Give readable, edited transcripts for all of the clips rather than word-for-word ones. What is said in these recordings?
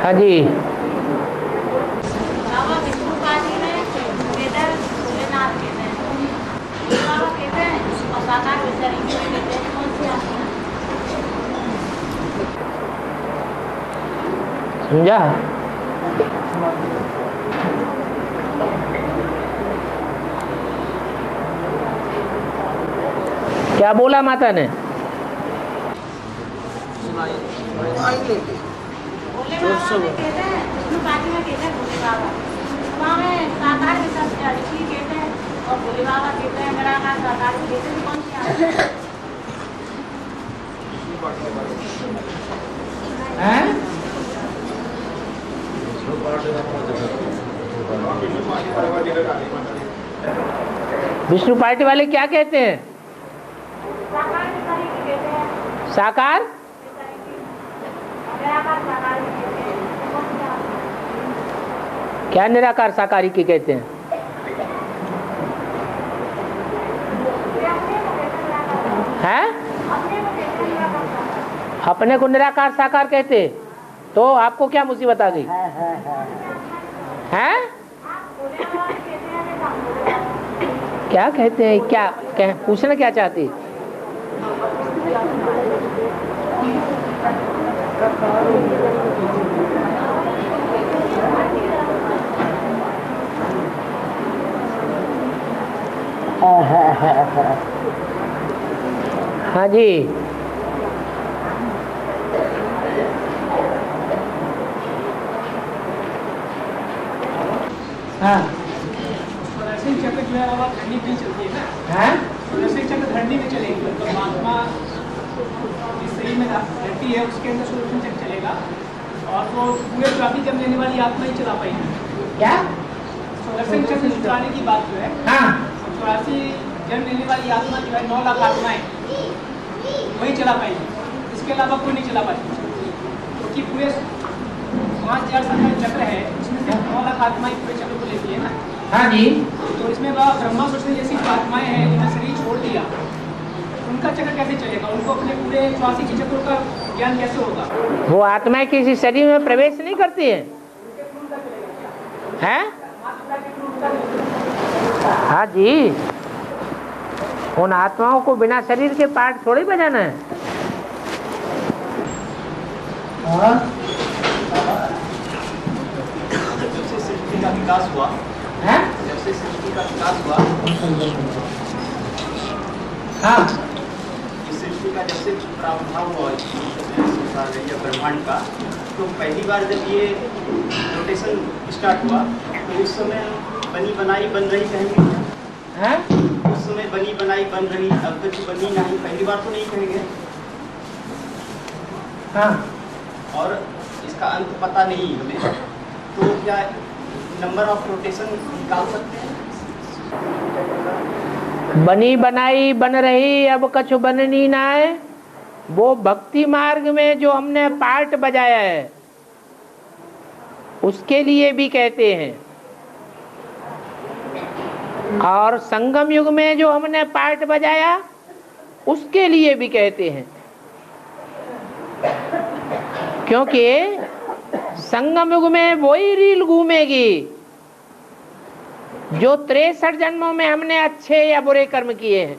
हाँ जी। समझा? क्या बोला माता ने? विष्णु पार्टी वाले क्या कहते हैं? साकार? क्या निराकार साकारी की कहते हैं? हैं? अपने को निराकार साकार कहते हैं, तो आपको क्या मुसीबत आ गई? हैं? क्या कहते हैं? क्या पूछना क्या चाहती? हाँ जी। हाँ, चक्र जो है वो धरनी भी चलती है ना? हैं? चक्र धरनी में चलेगी, तो महात्मा इस शरीर में रहती है, उसके अंदर सुदर्शन चक्र चलेगा और वो पूरे ट्रॉफी जब लेने वाली आत्मा ही चला पाएगी। क्या? सुदर्शन चक्र चलाने की बात जो है, हाँ, 84 जन्म लेने वाली आत्मा जो है 9 लाख आत्माएं वही चला पाएगी, इसके अलावा कोई नहीं चला पाएगी, क्योंकि पूरे 5000 साल का चक्र है, उसमें से 9 लाख आत्माएं पूरे चक्र को लेती है ना। हाँ जी। तो इसमें ब्रह्मा कृष्ण जैसी आत्माएं हैं जिन्हें शरीर छोड़ दिया, उनका चक्र कैसे चलेगा? उनको अपने पूरे 84 चक्रों का ज्ञान कैसे होगा? वो आत्माएं किसी शरीर में प्रवेश नहीं करती है? हैं? हाँ जी, उन आत्माओं को बिना शरीर के पार्ट थोड़ी बजाना है। जब से सृष्टि का विकास हुआ, हैं? जब से सृष्टि का विकास हुआ, हाँ, इस सृष्टि का जब से प्रादुर्भाव हुआ संसार या ब्रह्मांड का, तो पहली बार जब ये रोटेशन स्टार्ट हुआ, तो उस समय बनी बनाई बन रही कहेंगे? हैं? उस समय बनी बनाई बन रही, अब तक बनी नहीं, पहली बार तो नहीं कहेंगे। हाँ, और इसका अंत पता नहीं हमें, तो क्या नंबर ऑफ रोटेशन निकाल सकते हैं? बनी बनाई बन रही अब कछु बननी ना है, वो भक्ति मार्ग में जो हमने पार्ट बजाया है उसके लिए भी कहते हैं, और संगम युग में जो हमने पार्ट बजाया उसके लिए भी कहते हैं, क्योंकि संगम युग में वही रील घूमेगी जो 63 जन्मों में हमने अच्छे या बुरे कर्म किए हैं।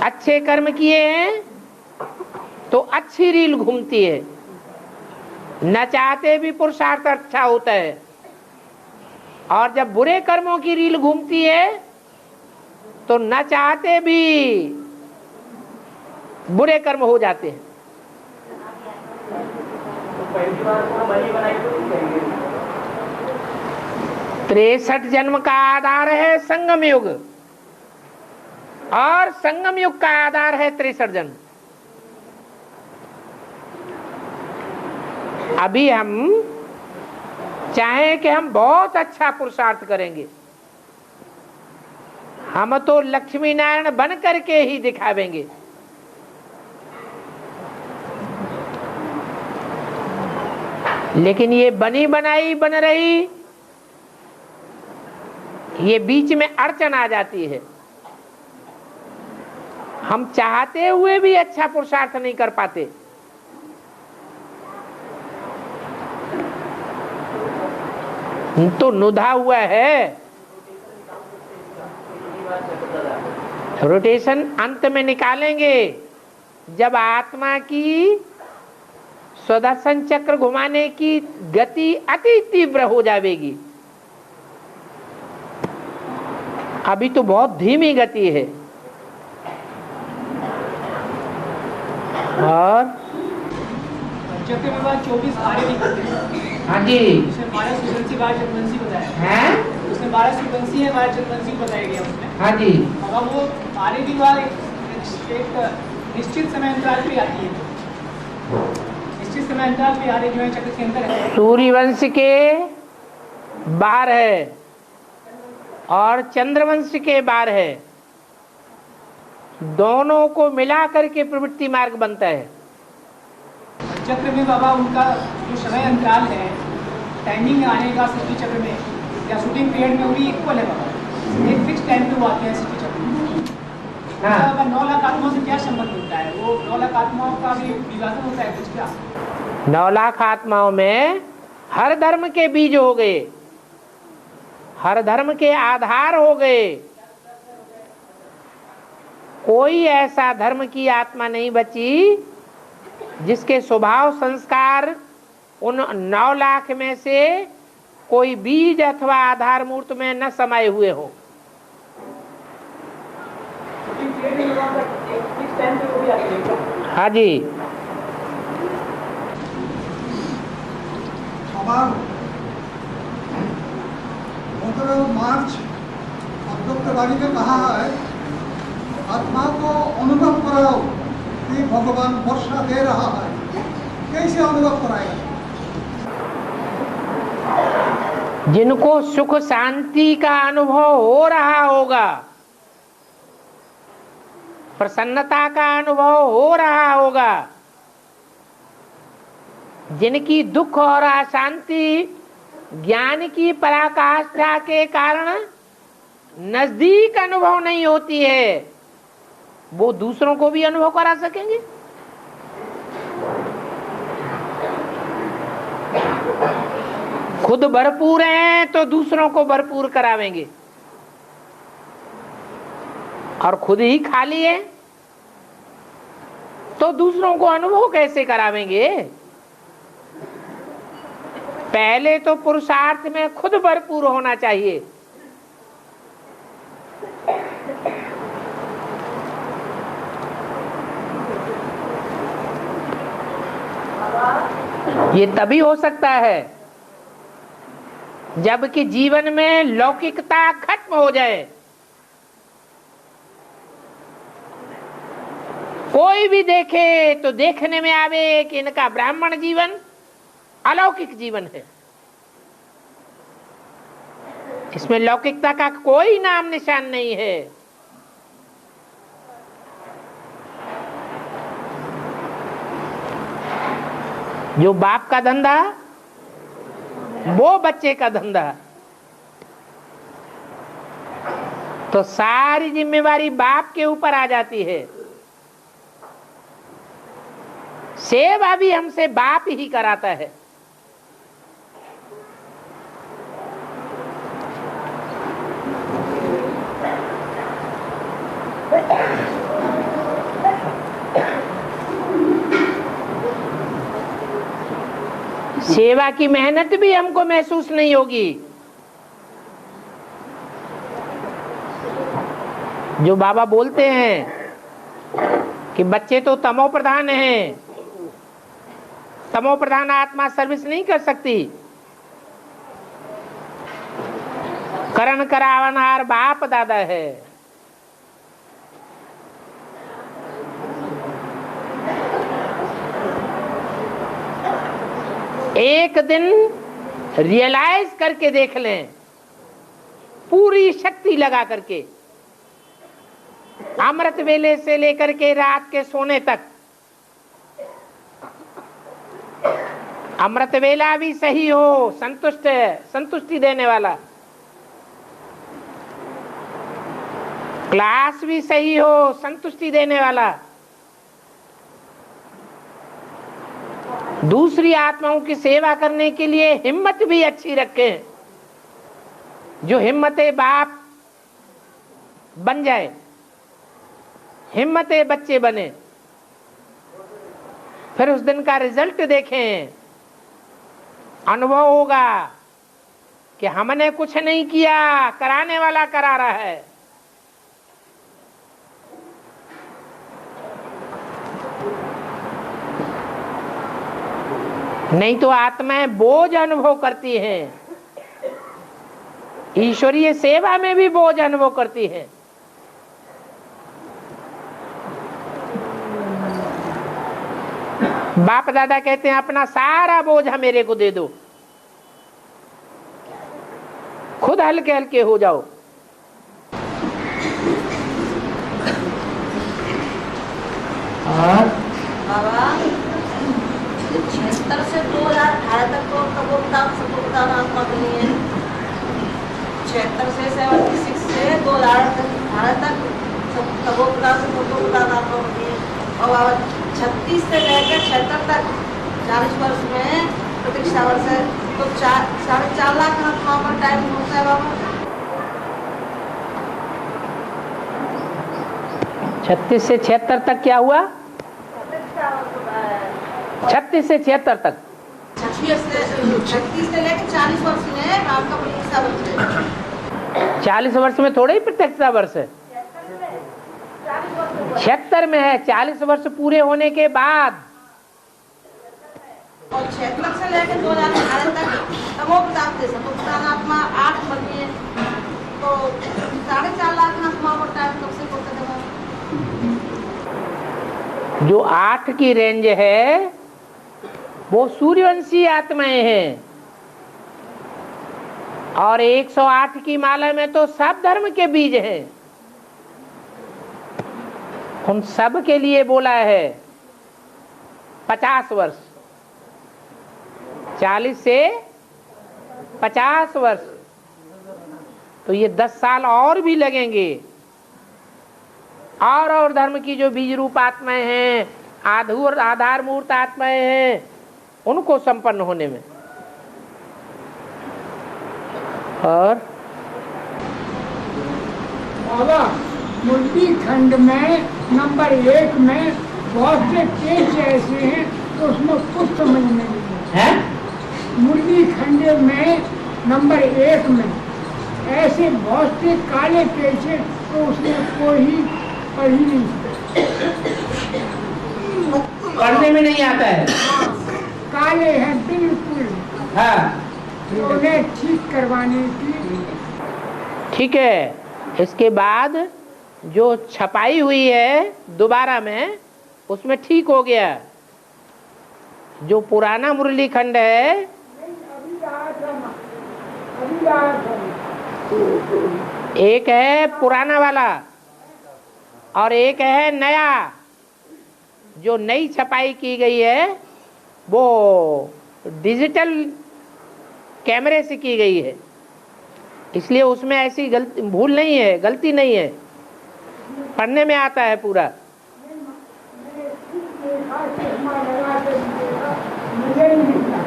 अच्छे कर्म किए हैं तो अच्छी रील घूमती है, न चाहते भी पुरुषार्थ अच्छा होता है, और जब बुरे कर्मों की रील घूमती है तो न चाहते भी बुरे कर्म हो जाते हैं। 63 जन्म का आधार है संगम युग, और संगम युग का आधार है 63 जन्म। अभी हम चाहें कि हम बहुत अच्छा पुरुषार्थ करेंगे, हम तो लक्ष्मी नारायण बन करके ही दिखावेंगे। लेकिन ये बनी बनाई बन रही, ये बीच में अड़चन आ जाती है। हम चाहते हुए भी अच्छा पुरुषार्थ नहीं कर पाते, तो नुधा हुआ है। रोटेशन अंत में निकालेंगे जब आत्मा की स्वदर्शन चक्र घुमाने की गति अति तीव्र हो जाएगी। अभी तो बहुत धीमी गति है। और चक्र में बात 24 आरे भी करते हैं। हाँ जी, उसने 12 सुबंसी 12 जनवंशी बताया हैं? उसने 12 सुबंसी है 12 जनवंशी बताया गया उसमें। हाँ जी, अब वो आरे भी बार एक निश्चित समय अंतराल पे आती है। निश्चित समय अंतराल पे आरे जो है चक्र के अंदर है। सूर्यवंश के बाहर है और चंद्रवंश के बाहर है। दोनों को मिला करके प्रवृत्ति मार्ग बनता है। चक्र में बाबा उनका जो समय अंतराल है, टाइमिंग आने का सृष्टि चक्र में या शूटिंग पीरियड में वो भी इक्वल है बाबा। एक फिक्स टाइम पे वो आते हैं सृष्टि चक्र में। बाबा 9 लाख आत्माओं से क्या संबंध होता है? वो 9 लाख आत्माओं का भी विभाजन होता है कुछ क्या? 9 लाख आत्माओं में हर धर्म के बीज हो गए, हर धर्म के आधार हो गए। कोई ऐसा धर्म की आत्मा नहीं बची जिसके स्वभाव संस्कार उन 9 लाख में से कोई बीज अथवा आधार मूर्त में न समाये हुए हो। हाँ जी, मार्च अध्यक्षवादी ने कहा है आत्मा को अनुभव कराओ कि भगवान वर्षा दे रहा है। कैसे अनुभव कराएगा? जिनको सुख शांति का अनुभव हो रहा होगा, प्रसन्नता का अनुभव हो रहा होगा, जिनकी दुख और अशांति ज्ञान की पराकाष्ठा के कारण नजदीक अनुभव नहीं होती है, वो दूसरों को भी अनुभव करा सकेंगे। खुद भरपूर हैं तो दूसरों को भरपूर करावेंगे, और खुद ही खाली है तो दूसरों को अनुभव कैसे करावेंगे? पहले तो पुरुषार्थ में खुद भरपूर होना चाहिए। ये तभी हो सकता है जबकि जीवन में लौकिकता खत्म हो जाए। कोई भी देखे तो देखने में आवे कि इनका ब्राह्मण जीवन अलौकिक जीवन है, इसमें लौकिकता का कोई नाम निशान नहीं है। जो बाप का धंधा वो बच्चे का धंधा, तो सारी जिम्मेवारी बाप के ऊपर आ जाती है। सेवा भी हमसे बाप ही कराता है। सेवा की मेहनत भी हमको महसूस नहीं होगी। जो बाबा बोलते हैं कि बच्चे तो तमो प्रधान हैं, तमो प्रधान आत्मा सर्विस नहीं कर सकती। करण करावनहार बाप दादा है। एक दिन रियलाइज करके देख लें, पूरी शक्ति लगा करके, अमृत वेले से लेकर के रात के सोने तक। अमृत वेला भी सही हो, संतुष्ट है, संतुष्टि देने वाला। क्लास भी सही हो, संतुष्टि देने वाला। दूसरी आत्माओं की सेवा करने के लिए हिम्मत भी अच्छी रखें, जो हिम्मते बाप बन जाए, हिम्मते बच्चे बने, फिर उस दिन का रिजल्ट देखें, अनुभव होगा कि हमने कुछ नहीं किया, कराने वाला करा रहा है। नहीं तो आत्माएं बोझ अनुभव करती हैं, ईश्वरीय सेवा में भी बोझ अनुभव करती हैं। बाप दादा कहते हैं अपना सारा बोझ मेरे को दे दो, खुद हल्के हल्के हो जाओ। और बाबा 76 से 2018 तक तो तबोपतान सतोपतान आत्मा बनी है। 76 से 76 से 2018 तक तबोपतान सतोपतान आत्मा बनी है। और बाबा 36 से लेकर 76 तक 40 वर्ष में प्रतीक्षा वर्ष है, तो 4.5 लाख आत्माओं का टाइम होता है बाबा। 36 से 76 तक क्या हुआ? 36 से 76 तक 36 से लेकर 40 वर्ष में आपका प्रतीक्षा वर्ष है। 40 वर्ष में थोड़ा ही प्रत्यक्षता वर्ष है, 76 में है। 40 वर्ष पूरे होने के बाद और 76 से लेकर 2018 तक तमोपतान से सतोपतान आत्मा 8 बनी है, तो 4.5 लाख आत्मा का टाइम कब से होता है? जो 8 की रेंज है वो सूर्यवंशी आत्माएं हैं, और 108 की माला में तो सब धर्म के बीज हैं। उन सब के लिए बोला है 50 वर्ष, 40 से 50 वर्ष, तो ये 10 साल और भी लगेंगे। और धर्म की जो बीज रूप आत्माएं हैं, आधार मूर्त आत्माएं हैं, उनको संपन्न होने में। और बाबा मुर्गी खंड में नंबर 1 में बहुत से केस ऐसे हैं तो उसमें कुछ समझ नहीं है। मुर्गी खंड में नंबर 1 में ऐसे बहुत से काले केस हैं तो उसमें कोई पढ़ ही नहीं पढ़ने में नहीं आता है। काले हैं बिल्कुल। हाँ, तो उन्हें ठीक करवाने की। ठीक है। इसके बाद जो छपाई हुई है दोबारा में, उसमें ठीक हो गया। जो पुराना मुरली खंड है, एक है पुराना वाला और एक है नया। जो नई छपाई की गई है वो डिजिटल कैमरे से की गई है, इसलिए उसमें ऐसी गलती भूल नहीं है, गलती नहीं है, पढ़ने में आता है पूरा।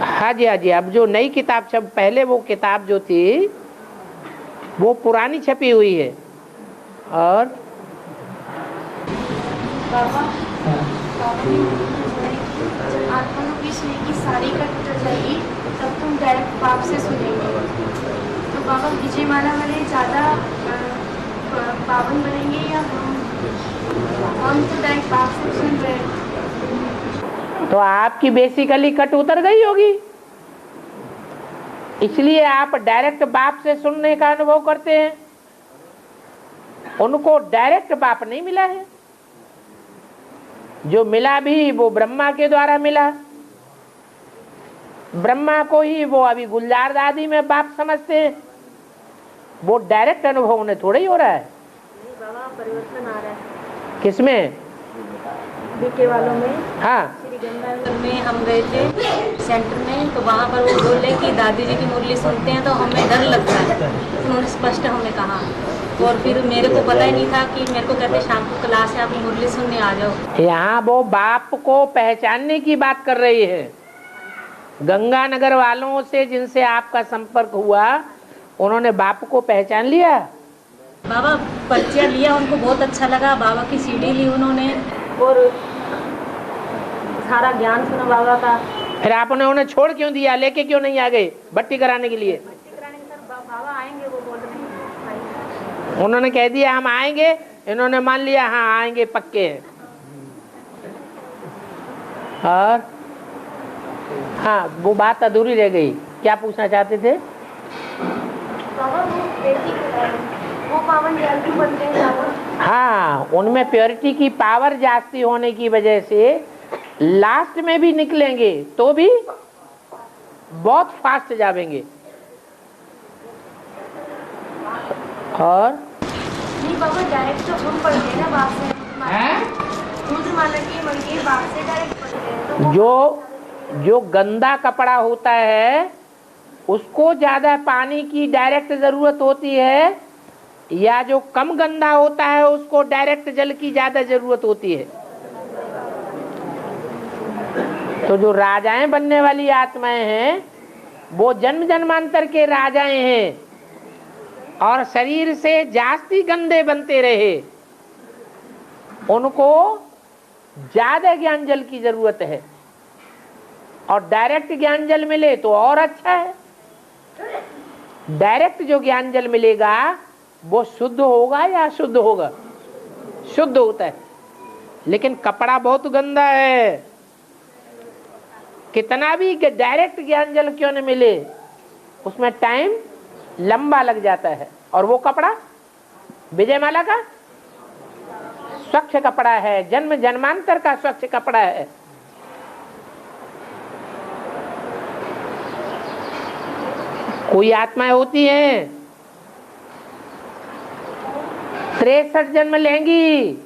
हाँ जी, हाँ जी। अब जो नई किताब छप, पहले वो किताब जो थी वो पुरानी छपी हुई है। और आत्मा की की सारी कट जाएगी तब तुम डायरेक्ट बाप से सुनेंगे। तो बाबा विजय माला वाले ज़्यादा पावन बनेंगे या हम तो डायरेक्ट बाप से सुन रहे हैं। तो आपकी बेसिकली कट उतर गई होगी, इसलिए आप डायरेक्ट बाप से सुनने का अनुभव करते हैं। उनको डायरेक्ट बाप नहीं मिला है, जो मिला भी वो ब्रह्मा के द्वारा मिला। ब्रह्मा को ही वो अभी गुलजार दादी में बाप समझते हैं, वो डायरेक्ट अनुभव उन्हें थोड़ा ही हो रहा है। बाबा परिवर्तन आ रहा है। किसमें? बीके वालों में। हाँ, श्री गंगानगर में हम गए थे सेंटर में, तो वहाँ पर वो बोले कि दादी जी की मुरली सुनते हैं तो हमें डर लगता है। उन्होंने स्पष्ट हमें कहा, और फिर मेरे को पता ही नहीं था कि मेरे को कहते शाम को क्लास है, आप मुरली सुनने आ जाओ। यहाँ वो बाप को पहचानने की बात कर रही है। गंगानगर वालों से जिनसे आपका संपर्क हुआ, उन्होंने बाप को पहचान लिया। बाबा परिचय लिया, उनको बहुत अच्छा लगा। बाबा की सीढ़ी ली उन्होंने और सारा ज्ञान सुना बाबा का। फिर आपने उन्हें छोड़ क्यों दिया, लेके क्यों नहीं आ गए भट्टी कराने के लिए? बाबा आएंगे वो बोल रहे हैं। उन्होंने कह दिया हम आएंगे, इन्होंने मान लिया हाँ आएंगे पक्के हैं। और हाँ वो बात अधूरी रह गई, क्या पूछना चाहते थे? बाबा वो पावन जल्दी बनते हैं बाबा। हाँ उनमें प्योरिटी की पावर जास्ती होने की वजह से लास्ट में भी निकलेंगे तो भी बहुत फास्ट जावेंगे। और नहीं बाबा डायरेक्ट तो हम पढ़ते हैं ना बाप से, रुद्रमाला की मन के बाप से डायरेक्ट पढ़ते हैं। तो जो गंदा कपड़ा होता है उसको ज्यादा पानी की डायरेक्ट जरूरत होती है, या जो कम गंदा होता है उसको डायरेक्ट जल की ज्यादा जरूरत होती है? तो जो राजाएं बनने वाली आत्माएं हैं वो जन्म जन्मांतर के राजाएं हैं और शरीर से जास्ती गंदे बनते रहे, उनको ज्यादा ज्ञान जल की जरूरत है। और डायरेक्ट ज्ञान जल मिले तो और अच्छा है। डायरेक्ट जो ज्ञान जल मिलेगा वो शुद्ध होगा या अशुद्ध होगा? शुद्ध होता है। लेकिन कपड़ा बहुत गंदा है, कितना भी डायरेक्ट ज्ञान जल क्यों न मिले उसमें टाइम लंबा लग जाता है। और वो कपड़ा विजयमाला का स्वच्छ कपड़ा है, जन्म जन्मांतर का स्वच्छ कपड़ा है। कोई आत्माएं होती हैं 63 जन्म लेंगी,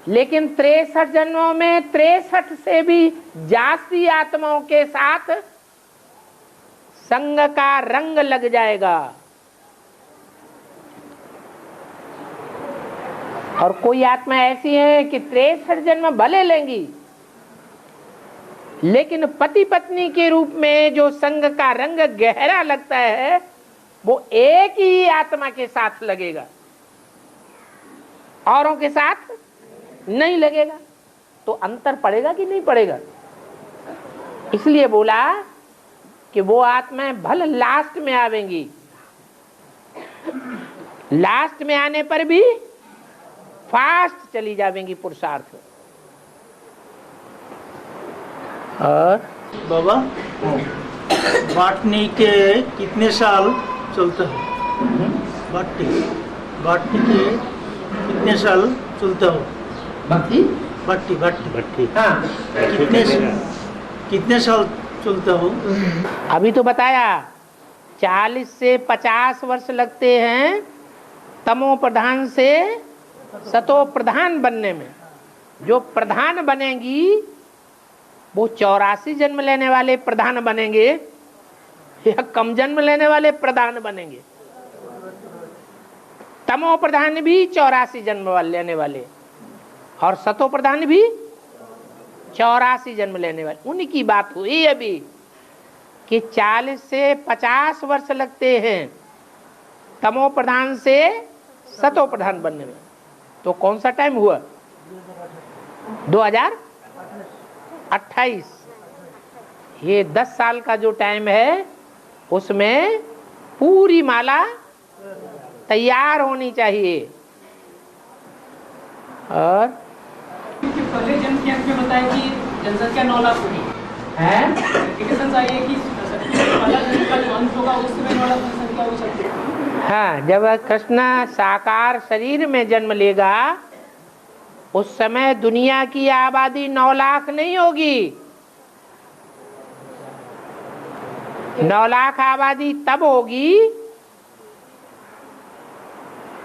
लेकिन 63 जन्मों में 63 से भी जास्ती आत्माओं के साथ संग का रंग लग जाएगा। और कोई आत्मा ऐसी है कि 63 जन्म भले लेंगी, लेकिन पति पत्नी के रूप में जो संग का रंग गहरा लगता है वो एक ही आत्मा के साथ लगेगा, औरों के साथ नहीं लगेगा। तो अंतर पड़ेगा कि नहीं पड़ेगा? इसलिए बोला कि वो आत्माएं भले लास्ट में आवेंगी, लास्ट में आने पर भी फास्ट चली जावेंगी पुरुषार्थ। और बाबा बाटनी के कितने साल चलता है? बाटनी के कितने साल चलता हो? भट्टी हाँ कितने साल चलता हो? अभी तो बताया 40 से 50 वर्ष लगते हैं तमो प्रधान से सतो प्रधान बनने में। जो प्रधान बनेंगी वो 84 जन्म लेने वाले प्रधान बनेंगे या कम जन्म लेने वाले प्रधान बनेंगे? तमो प्रधान भी 84 जन्म लेने वाले और सतो प्रधान भी 84 जन्म लेने वाले। उनकी बात हुई अभी कि 40 से 50 वर्ष लगते हैं तमो प्रधान से सतो प्रधान बनने में। तो कौन सा टाइम हुआ? 2028। ये 10 साल का जो टाइम है उसमें पूरी माला तैयार होनी चाहिए। और पहले जन्म के अंत में बताया कि जनसंख्या 9 लाख होगी है, इंडिकेशन चाहिए कि पहला जन्म का जो अंत होगा उस समय 9 लाख जनसंख्या हो सकती है। हाँ, जब कृष्ण साकार शरीर में जन्म लेगा उस समय दुनिया की आबादी 9 लाख नहीं होगी। 9 लाख आबादी तब होगी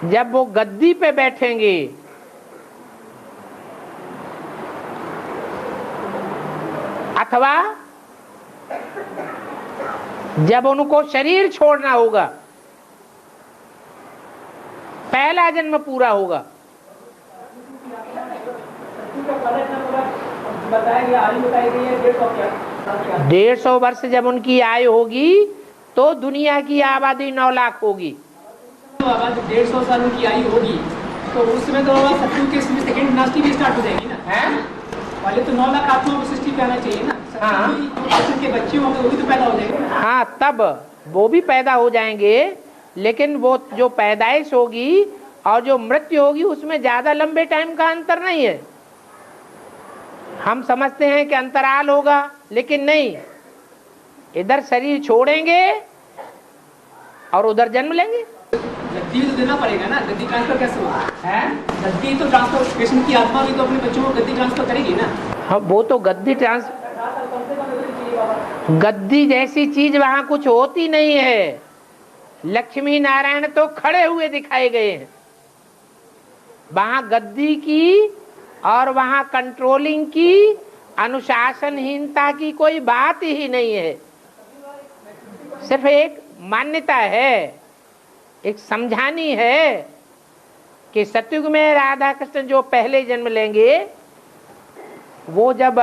जब वो गद्दी पे बैठेंगे। अथवा जब उनको शरीर छोड़ना होगा, पहला जन्म पूरा होगा। 150 वर्ष जब उनकी आयु होगी तो दुनिया की आबादी 9 लाख होगी। तो बाबा 150 साल की आयु होगी तो उसमें तो सतयुग के सेकंड डिनास्टी भी स्टार्ट हो जाएगी ना। हैं? पहले तो 9 लाख आत्मा को सृष्टि पे आना चाहिए ना। हाँ। सतयुग के बच्चे होंगे वो भी तो पैदा हो जाएंगे। हाँ, तब वो भी पैदा हो जाएंगे, लेकिन वो जो पैदाइश होगी और जो मृत्यु होगी उसमें ज्यादा लंबे टाइम का अंतर नहीं है। हम समझते हैं कि अंतराल होगा, लेकिन नहीं, इधर शरीर छोड़ेंगे और उधर जन्म लेंगे। गद्दी तो देना पड़ेगा ना, गद्दी ट्रांसफर कैसे होगा? है गद्दी तो ट्रांसफर, कृष्ण की आत्मा भी तो अपने बच्चों को गद्दी ट्रांसफर करेगी ना। हाँ, वो तो गद्दी जैसी चीज वहां कुछ होती नहीं है। लक्ष्मी नारायण तो खड़े हुए दिखाए गए हैं। वहां गद्दी की और वहां कंट्रोलिंग की, अनुशासनहीनता की कोई बात ही नहीं है। सिर्फ एक मान्यता है, एक समझानी है कि सतयुग में राधा कृष्ण जो पहले जन्म लेंगे, वो जब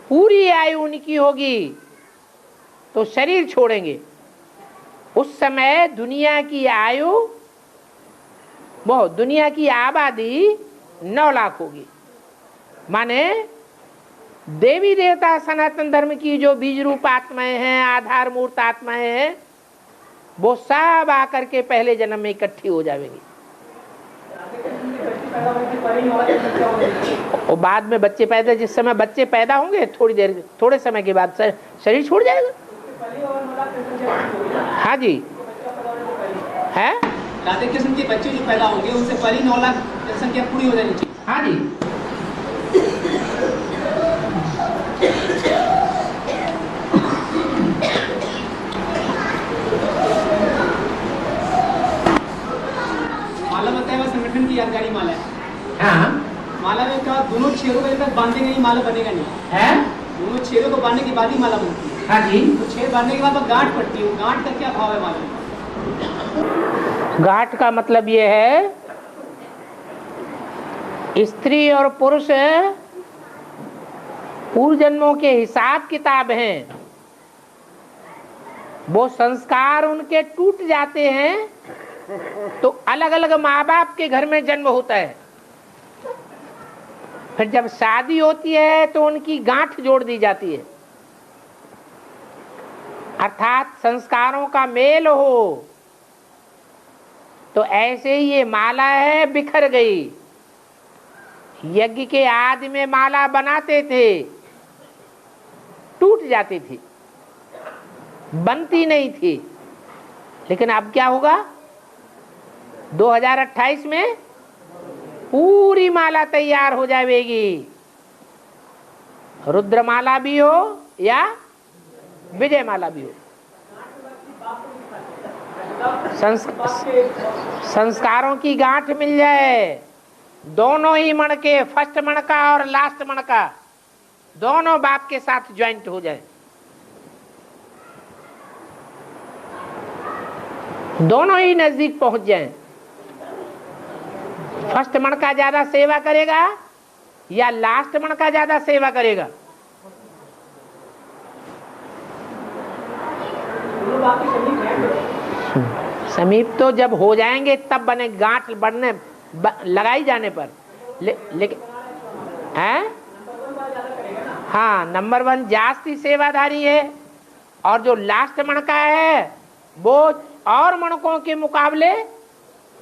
पूरी आयु उनकी होगी तो शरीर छोड़ेंगे। उस समय दुनिया की आयु, वो दुनिया की आबादी 9 लाख होगी। माने देवी देवता सनातन धर्म की जो बीज रूप आत्माएं हैं, आधार मूर्त आत्माएं हैं, वो सब आकर के पहले जन्म में इकट्ठी हो जाएंगी। और बाद में बच्चे पैदा, जिस समय बच्चे पैदा होंगे थोड़े समय के बाद शरीर छोड़ जाएगा। हाँ जी, है राधे कृष्ण के बच्चे जो पैदा होंगे उनसे पहले 9 लाख जनसंख्या पूरी हो जानी चाहिए। हाँ जी। माला बताया हुआ संगठन की यादगारी माला है। हाँ, माला में कहा दोनों छेदों को जब तक बांधेंगे नहीं माला बनेगा नहीं है। दोनों छेदों को बांधने के बाद ही माला बनती है। हाँ जी। तो छेद बांधने के बाद गांठ पड़ती है। गांठ का क्या भाव है माला में? घाट का मतलब ये है, स्त्री और पुरुष पूर्व जन्मों के हिसाब किताब हैं। वो संस्कार उनके टूट जाते हैं तो अलग अलग माँ बाप के घर में जन्म होता है। फिर जब शादी होती है तो उनकी गांठ जोड़ दी जाती है, अर्थात संस्कारों का मेल हो। तो ऐसे ही ये माला है, बिखर गई। यज्ञ के आदि में माला बनाते थे, टूट जाती थी, बनती नहीं थी। लेकिन अब क्या होगा? 2028 में पूरी माला तैयार हो जाएगी। रुद्रमाला भी हो या विजय माला भी हो। संस्कारों की गांठ मिल जाए, दोनों ही मण के, फर्स्ट मण का और लास्ट मण का, दोनों बाप के साथ ज्वाइंट हो जाए, दोनों ही नजदीक पहुंच जाएं। फर्स्ट मण का ज्यादा सेवा करेगा या लास्ट मण का ज्यादा सेवा करेगा? समीप तो जब हो जाएंगे तब बने, गांठ बढ़ने लगाई जाने पर। लेकिन हैं? हाँ, नंबर 1 जास्ती सेवाधारी है और जो लास्ट मण का है वो और मणकों के मुकाबले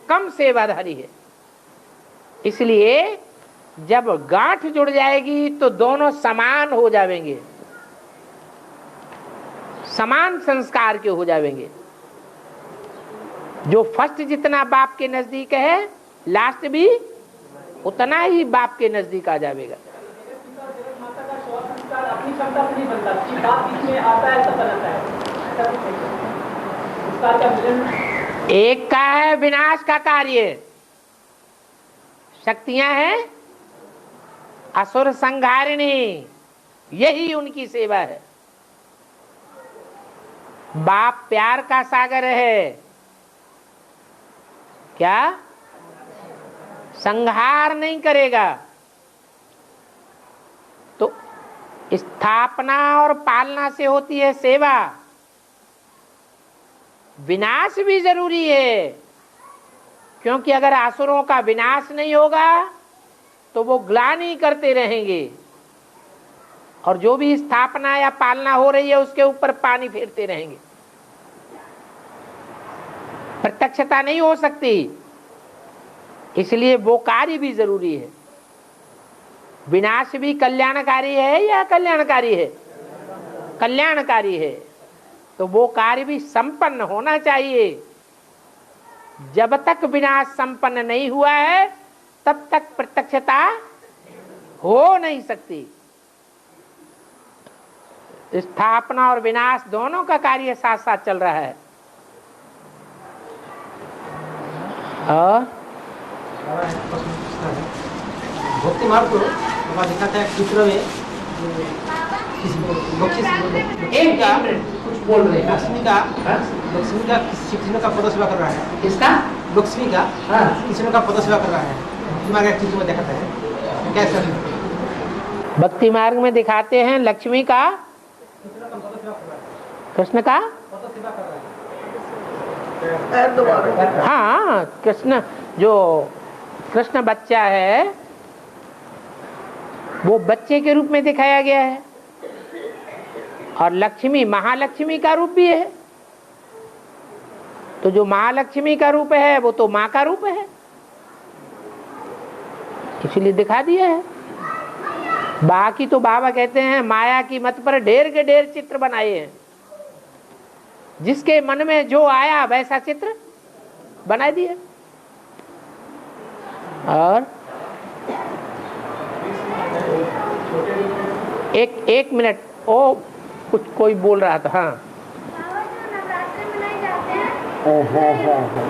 कम सेवाधारी है। इसलिए जब गांठ जुड़ जाएगी तो दोनों समान हो जाएंगे, समान संस्कार के हो जाएंगे। जो फर्स्ट जितना बाप के नजदीक है, लास्ट भी उतना ही बाप के नजदीक आ जाएगा। अपनी क्षमता से नहीं बनता, बाप बीच में आता है तब बनाता है। एक का है विनाश का कार्य, शक्तियां हैं असुर संहारिणी, यही उनकी सेवा है। बाप प्यार का सागर है, क्या संहार नहीं करेगा। तो स्थापना और पालना से होती है सेवा, विनाश भी जरूरी है, क्योंकि अगर असुरों का विनाश नहीं होगा तो वो ग्लानि करते रहेंगे और जो भी स्थापना या पालना हो रही है उसके ऊपर पानी फेरते रहेंगे। प्रत्यक्षता नहीं हो सकती, इसलिए वो कार्य भी जरूरी है। विनाश भी कल्याणकारी है या कल्याणकारी है? कल्याणकारी है। तो वो कार्य भी संपन्न होना चाहिए। जब तक विनाश संपन्न नहीं हुआ है तब तक प्रत्यक्षता हो नहीं सकती। स्थापना और विनाश दोनों का कार्य साथ साथ चल रहा है। और भक्ति मार्ग को बाबा दिखाता है चित्र में कुछ बोल रहे हैं। लक्ष्मी का कृष्ण का पद सेवा कर रहा है। किसका? लक्ष्मी का कृष्ण का पद सेवा कर रहा है। भक्ति मार्ग एक चित्र में दिखाता है कैसे? भक्ति मार्ग में दिखाते हैं लक्ष्मी का कृष्ण का, हाँ कृष्ण, जो कृष्ण बच्चा है वो बच्चे के रूप में दिखाया गया है और लक्ष्मी महालक्ष्मी का रूप भी है। तो जो महालक्ष्मी का रूप है वो तो माँ का रूप है, इसलिए दिखा दिया है। बाकी तो बाबा कहते हैं माया की मत पर ढेर के ढेर चित्र बनाए हैं, जिसके मन में जो आया वैसा चित्र बना दिया। और एक मिनट, ओ कुछ कोई बोल रहा था। हाँ, नवरात्र मनाए जाते हैं,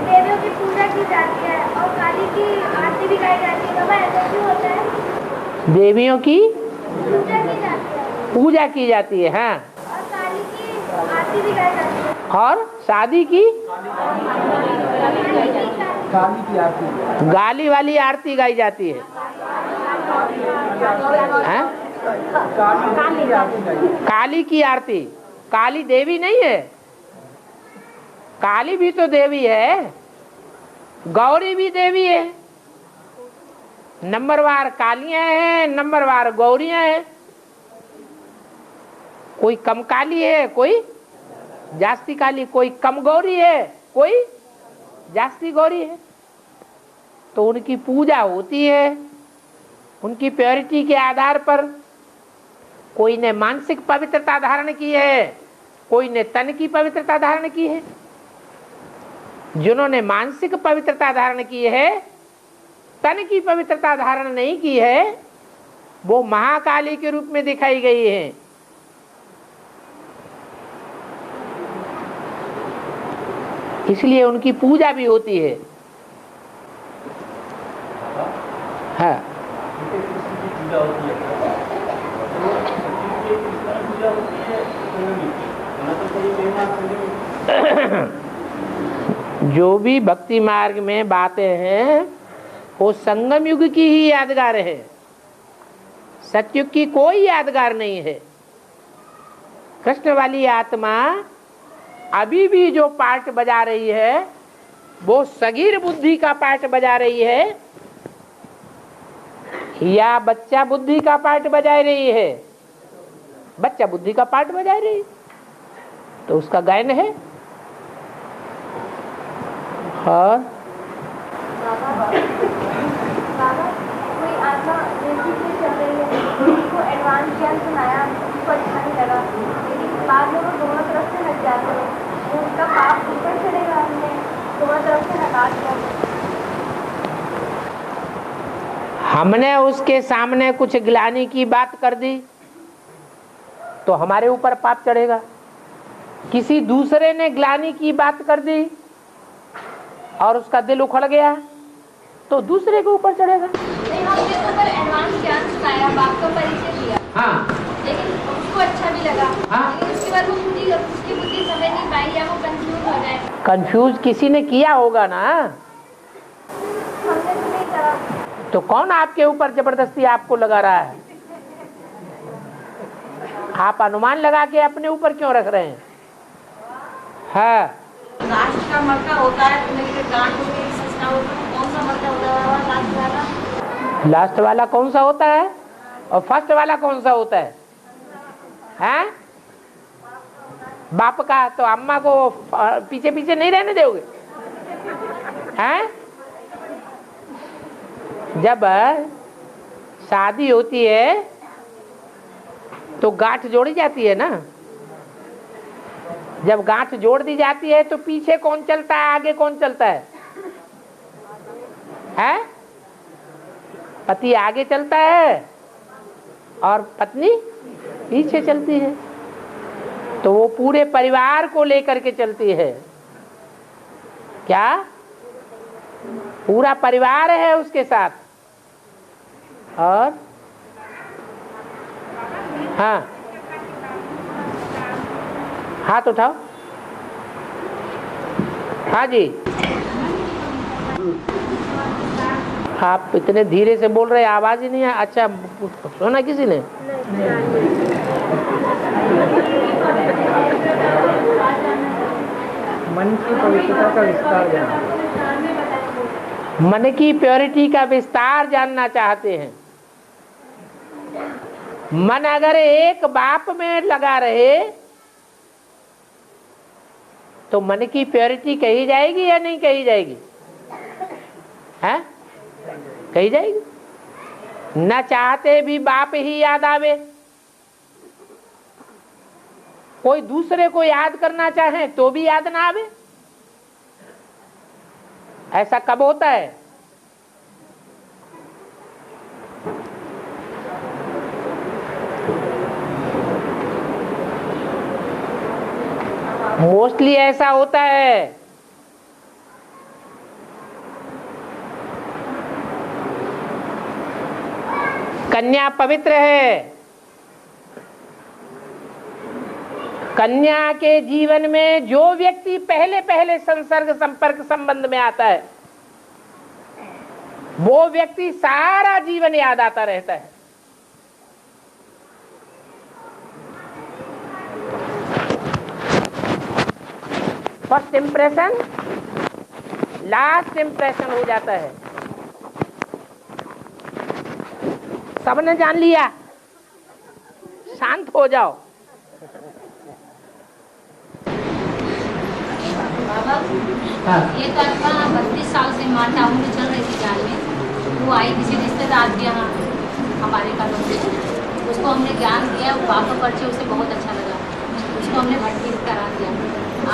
देवियों की पूजा की जाती है और काली की आरती भी गाई जाती है। बाबा ऐसा क्यों होता है? देवियों की पूजा की जाती है, पूजा की जाती है। हाँ, और काली की आरती भी गाई जाती है। और शादी की गाली वाली आरती गाई जाती है। हाँ? काली की आरती। काली देवी नहीं है, काली भी तो देवी है, गौरी भी देवी है। नंबरवार कालियां हैं, नंबरवार गौरियां हैं। कोई कम काली है, कोई जास्ती काली, कोई कम गौरी है, कोई जास्ती गौरी है। तो उनकी पूजा होती है उनकी प्योरिटी के आधार पर। कोई ने मानसिक पवित्रता धारण की है, कोई ने तन की पवित्रता धारण की है। जिन्होंने मानसिक पवित्रता धारण की है, तन की पवित्रता धारण नहीं की है, वो महाकाली के रूप में दिखाई गई है। इसलिए उनकी पूजा भी होती है। हाँ, जो भी भक्ति मार्ग में बातें हैं वो संगम युग की ही यादगार है, सतयुग की कोई यादगार नहीं है। कृष्ण वाली आत्मा अभी भी जो पार्ट बजा रही है वो सगीर बुद्धि का पार्ट बजा रही है या बच्चा बुद्धि का पार्ट बजा रही है? बच्चा बुद्धि का पार्ट बजा रही है, तो उसका गायन है। और बाबा कोई आत्मा जैसी कोई चल रही है, उसको एडवांस ज्ञान सुनाया, उसको अच्छा नहीं लगा, लेकिन बाद में वो दोनों तरफ से हट जाते हैं, तो उसका पाप ऊपर चढ़ेगा। हमने दोनों तरफ से हटा दिया, हमने उसके सामने कुछ ग्लानि की बात कर दी तो हमारे ऊपर पाप चढ़ेगा। किसी दूसरे ने ग्लानि की बात कर दी और उसका दिल उखड़ गया तो दूसरे के ऊपर चढ़ेगा। नहीं, हमने उसको पर एडवांस ज्ञान सुनाया, बाप का परिचय दिया, हाँ, लेकिन उसको अच्छा भी लगा। हाँ। लेकिन उसके बाद वो उसकी बुद्धि समझ नहीं पाई या वो कंफ्यूज हो जाए। कंफ्यूज किसी ने किया होगा ना, हमने तो नहीं करा। तो कौन आपके ऊपर जबरदस्ती आपको लगा रहा है? आप अनुमान लगा के अपने ऊपर क्यों रख रहे हैं? हाँ, का मरका होता है तो मेरी गांठ होती है, सस्ता होता है, कौन सा मरका होता है लास्ट वाला? लास्ट वाला कौन सा होता है और फर्स्ट वाला कौन सा होता है? हैं? बाप का तो अम्मा को पीछे पीछे नहीं रहने दोगे? हैं? जब शादी होती है तो गांठ जोड़ी जाती है ना। जब गांठ जोड़ दी जाती है तो पीछे कौन चलता है, आगे कौन चलता है? हैं? पति आगे चलता है और पत्नी पीछे चलती है। तो वो पूरे परिवार को लेकर के चलती है। क्या? पूरा परिवार है उसके साथ। और हाँ, हाथ उठाओ। हाँ जी, आप इतने धीरे से बोल रहे, आवाज ही नहीं है। अच्छा, सुना किसी ने? मन की पवित्रता का विस्तार जानना। मन की प्योरिटी का विस्तार जानना चाहते हैं। मन अगर एक बाप में लगा रहे तो मन की प्योरिटी कही जाएगी या नहीं कही जाएगी? है? कही जाएगी। न चाहते भी बाप ही याद आवे। कोई दूसरे को याद करना चाहे तो भी याद ना आवे। ऐसा कब होता है? मोस्टली ऐसा होता है। कन्या पवित्र है। कन्या के जीवन में जो व्यक्ति पहले पहले संसर्ग संपर्क संबंध में आता है वो व्यक्ति सारा जीवन याद आता रहता है। फर्स्ट इंप्रेशन लास्ट इंप्रेशन हो जाता है। सबने जान लिया, शांत हो जाओ। बाबा, ये तो आपका 32 साल से माँ टाउन में चल रही थी जान में। वो आई किसी रिश्तेदार के यहाँ हमारे कदम से, उसको हमने ज्ञान दिया। वो बाबा परिचय उसे बहुत अच्छा लगा, उसको हमने भर्ती करा दिया।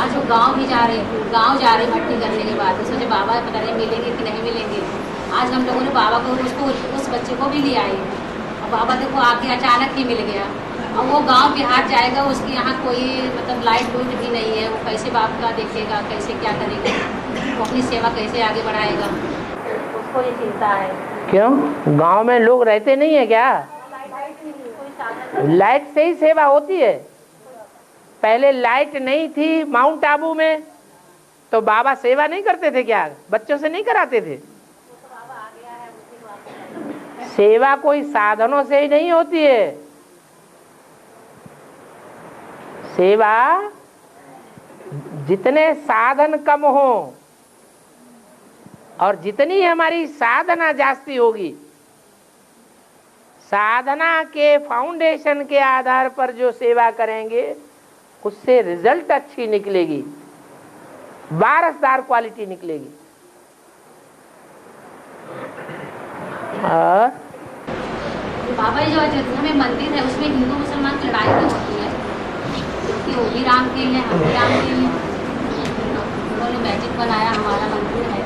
आज वो गांव भी जा रहे, भर्ती करने के बाद सोचे बाबा पता नहीं मिलेंगे कि नहीं मिलेंगे। आज हम लोगों ने बाबा को उसको उस बच्चे को भी ले आए और बाबा देखो आके अचानक ही मिल गया। और वो गांव बिहार जाएगा, उसके यहाँ कोई मतलब लाइट लूट भी नहीं है। वो कैसे बाप का देखेगा, कैसे क्या करेगा, वो अपनी सेवा कैसे आगे बढ़ाएगा, उसको ये चिंता है। क्यों? गांव में लोग रहते नहीं है क्या? लाइट से ही सेवा होती है। पहले लाइट नहीं थी माउंट आबू में तो बाबा सेवा नहीं करते थे क्या? बच्चों से नहीं कराते थे? सेवा कोई साधनों से ही नहीं होती है। सेवा जितने साधन कम हो और जितनी हमारी साधना जास्ती होगी, साधना के फाउंडेशन के आधार पर जो सेवा करेंगे उससे रिजल्ट अच्छी निकलेगी, वारसदार क्वालिटी निकलेगी। और बाबा जो अयोध्या में मंदिर है उसमें हिंदू मुसलमान की लड़ाई क्यों होती है? कि वो भी राम के लिए, हम भी राम के लिए। उन्होंने मैजिक बनाया, हमारा मंदिर है।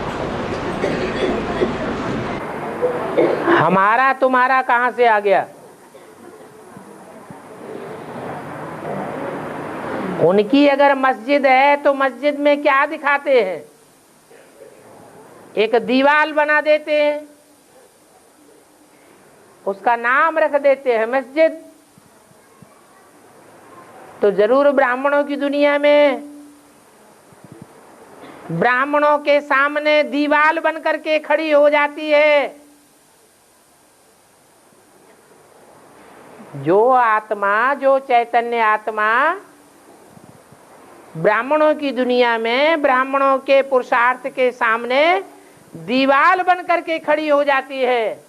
हमारा तुम्हारा कहाँ से आ गया? उनकी अगर मस्जिद है तो मस्जिद में क्या दिखाते हैं? एक दीवार बना देते हैं, उसका नाम रख देते हैं मस्जिद। तो जरूर ब्राह्मणों की दुनिया में ब्राह्मणों के सामने दीवार बन करके खड़ी हो जाती है। जो आत्मा, जो चैतन्य आत्मा ब्राह्मणों की दुनिया में ब्राह्मणों के पुरुषार्थ के सामने दीवार बन करके खड़ी हो जाती है,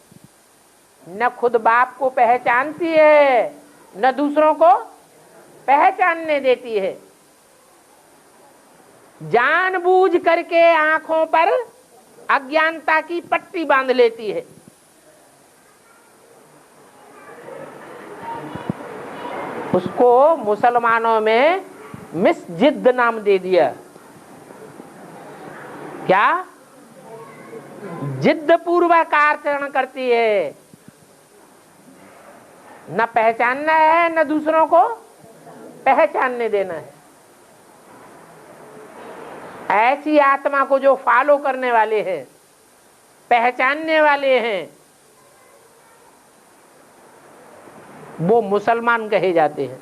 न खुद बाप को पहचानती है न दूसरों को पहचानने देती है। जानबूझ करके आंखों पर अज्ञानता की पट्टी बांध लेती है। उसको मुसलमानों में मिसजिद नाम दे दिया। क्या? जिद्द पूर्वक आचरण करती है, न पहचानना है न दूसरों को पहचानने देना है। ऐसी आत्मा को जो फॉलो करने वाले हैं, पहचानने वाले हैं, वो मुसलमान कहे जाते हैं।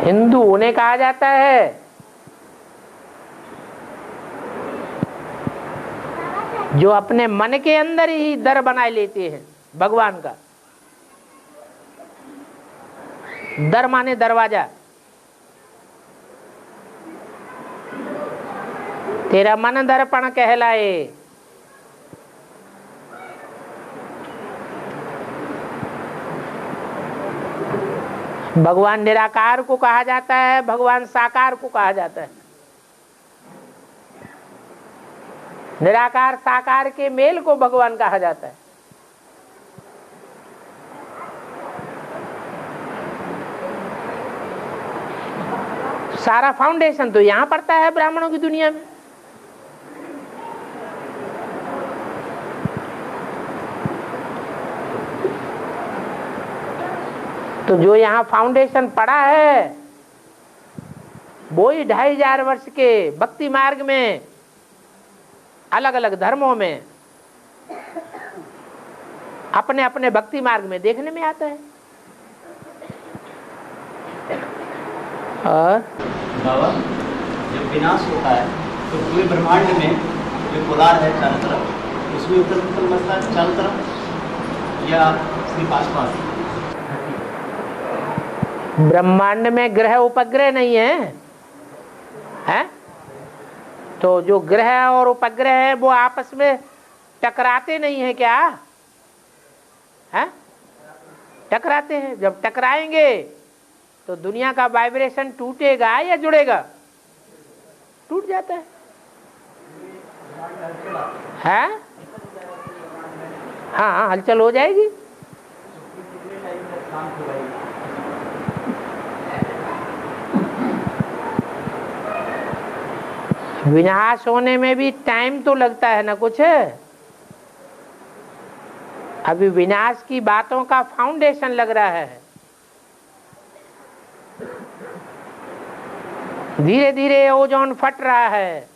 हिंदू उन्हें कहा जाता है जो अपने मन के अंदर ही दर बनाए लेते हैं भगवान का। दर माने दरवाजा। तेरा मन दर्पण कहलाए। भगवान निराकार को कहा जाता है, भगवान साकार को कहा जाता है। निराकार साकार के मेल को भगवान कहा जाता है। सारा फाउंडेशन तो यहां पड़ता है ब्राह्मणों की दुनिया में। तो जो यहाँ फाउंडेशन पड़ा है वो ही 2500 वर्ष के भक्ति मार्ग में अलग अलग धर्मों में अपने अपने भक्ति मार्ग में देखने में आता है। और बाबा जब विनाश होता है तो पूरे ब्रह्मांड में जो पोलार है चारों तरफ, उसमें उत्तर उत्तर मसला चारों तरफ या सिर्फ आसपास? ब्रह्मांड में ग्रह उपग्रह नहीं है, हैं? तो जो ग्रह और उपग्रह है वो आपस में टकराते नहीं है क्या? हैं? टकराते हैं। जब टकराएंगे तो दुनिया का वाइब्रेशन टूटेगा या जुड़ेगा? टूट जाता है। हैं? हाँ, हलचल हो जाएगी। विनाश होने में भी टाइम तो लगता है ना कुछ। अभी विनाश की बातों का फाउंडेशन लग रहा है। धीरे धीरे ओजोन फट रहा है।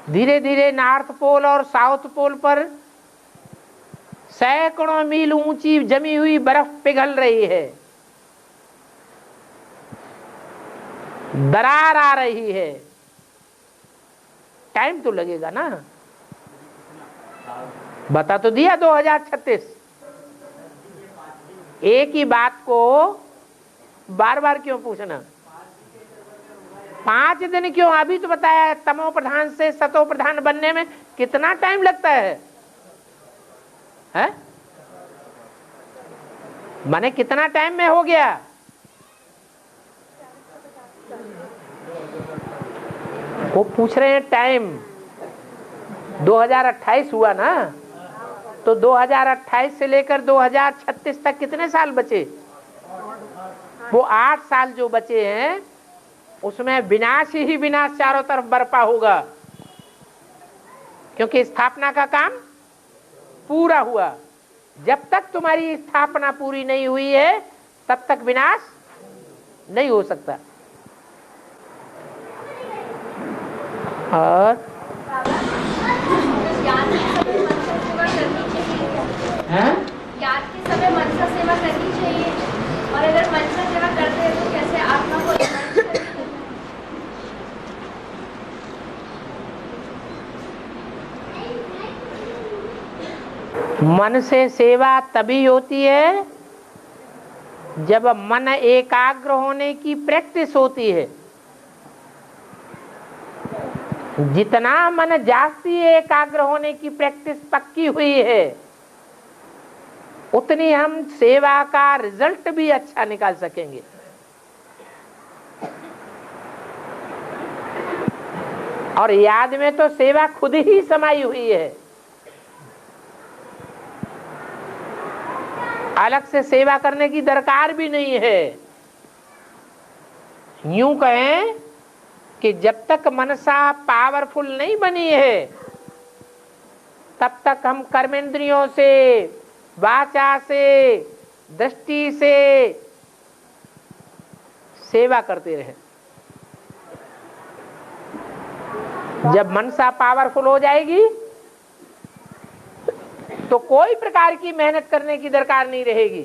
धीरे धीरे नॉर्थ पोल और साउथ पोल पर सैकड़ों मील ऊंची जमी हुई बर्फ पिघल रही है। दरार आ रही है। टाइम तो लगेगा ना। बता तो दिया 2036। एक ही बात को बार बार क्यों पूछना? 5 दिन क्यों? अभी तो बताया तमो प्रधान से सतो प्रधान बनने में कितना टाइम लगता है? माने कितना टाइम में हो गया? वो पूछ रहे हैं टाइम। 2028 हुआ ना, तो 2028 से लेकर 2036 तक कितने साल बचे? वो 8 साल जो बचे हैं उसमें विनाश ही विनाश चारों तरफ बरपा होगा, क्योंकि स्थापना का काम पूरा हुआ। जब तक तुम्हारी स्थापना पूरी नहीं हुई है तब तक विनाश नहीं हो सकता। और ज्ञान के समय मनसा सेवा करनी चाहिए। ज्ञान के समय मनसा सेवा करनी चाहिए, और अगर मनसा सेवा करते हैं तो कैसे आत्मा को करनी चाहिए? मन से सेवा तभी होती है जब मन एकाग्र होने की प्रैक्टिस होती है। जितना मन जास्ती एकाग्र होने की प्रैक्टिस पक्की हुई है, उतनी हम सेवा का रिजल्ट भी अच्छा निकाल सकेंगे। और याद में तो सेवा खुद ही समाई हुई है, अलग से सेवा करने की दरकार भी नहीं है। यूं कहें कि जब तक मनसा पावरफुल नहीं बनी है, तब तक हम कर्मेंद्रियों से, वाचा से, दृष्टि से सेवा करते रहे। जब मनसा पावरफुल हो जाएगी तो कोई प्रकार की मेहनत करने की दरकार नहीं रहेगी।